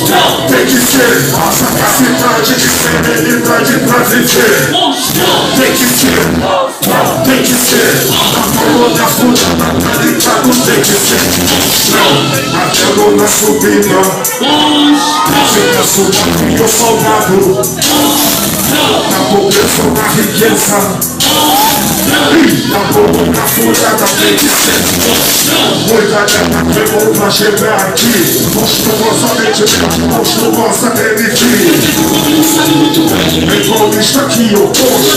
monstrão. Tem que ser nossa capacidade de serenidade pra viver. Monstrão. Tem que ser monstrão. Tem que ser a coluna furada, tá ligado? Tem que ser monstrão. Até no na subida, monstrão. Fica subindo e o soldado, monstrão. Na pobreza ou na riqueza, na coluna furada tem que ser monstrão. Muita guerra pegou pra chegar aqui, monstruosamente mesmo, monstruosamente. Egoísta que oposto,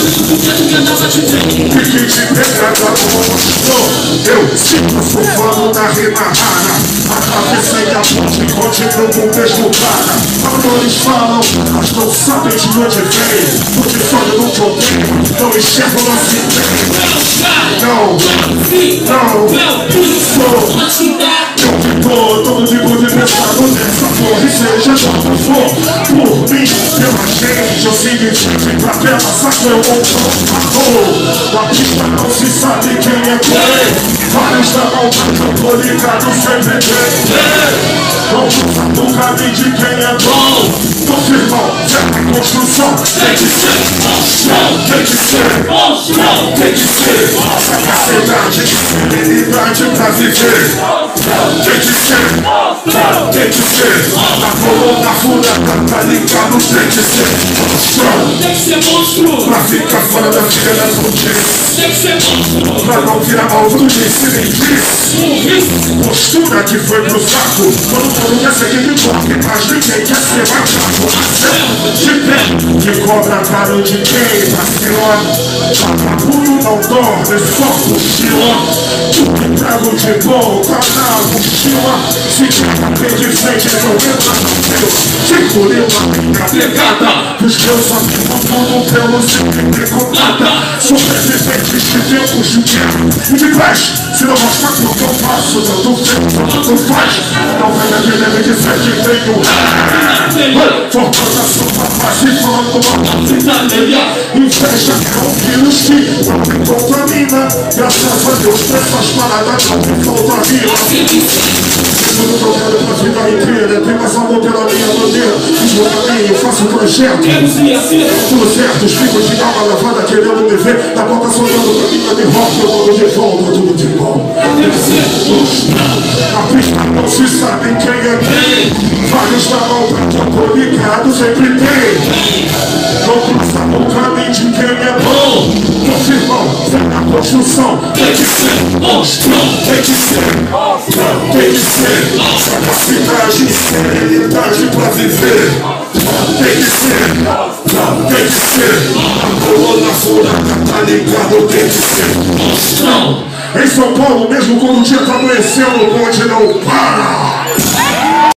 fiquei de degradado, monstro. Eu sinto fofando na rima rara, a cabeça e a ponte continuam com o mesmo cara. Autores falam, mas não sabem de onde vem, porque só eu não joguei, não enxergo nosso bem. Não, sou todo tipo de pensado nessa porra, e seja como for, por mim, pela gente, eu sigo em frente pra pela saco, eu vou a pista não se sabe quem é quem. Vários da maldade, eu tô ligado sempre bem. Não usa no caminho de quem é bom. Confirmou, certa construção. Tem que ser monstrão, tem que ser monstrão, tem que ser nossa capacidade de serenidade pra viver. Tem que ser monstrão, tem que ser a coluna furada, tá ligado? Tem que ser monstrão, tem que ser monstro pra ficar fora da filha da potência. Tem que ser monstro pra não virar alvo do disse nem disse. Postura que foi pro saco, todo mundo quer ser que toque, mas ninguém quer ser macaco. De pé, que cobra caro de quem vacilou. Vagabundo não dorme, só cochila. Tudo trago de bom, tá na mochila. Se quer bater de frente, não entra no meu. Segurei uma minha pegada, os meus amigos tudo pelo simples contada. Sobreviventes de tempos de guerra e de paz. Se não mostrar tudo que eu faço, tanto feito, tanto faz. Não vem aquele de fé que tenho. Formando a sua paz e falando uma cidadania. Inveja é um vírus que não contamina. Graças a Deus, essas paradas não me contaminam. Tudo que eu quero pra vida inteira, tem mais amor pela minha bandeira. Escuta bem, eu faço um projeto. Tudo certo, os picos de alma lavada querendo me ver. Na boca soldando pra mim, de rock, eu mando de volta, tudo de bom. A pista não se sabe quem é quem. Vários da maldade, eu tô ligado, sempre tem. Não cruza o caminho de quem é bom. Confirmou, vem na construção. Tem que ser monstrão, tem que ser monstrão, tem que ser nossa capacidade e serenidade pra viver. Tem que ser monstrão, tem que ser a coluna furada, tá ligado? Tem que ser monstrão. Em São Paulo, mesmo quando o dia tá amanhecendo, o bonde não para.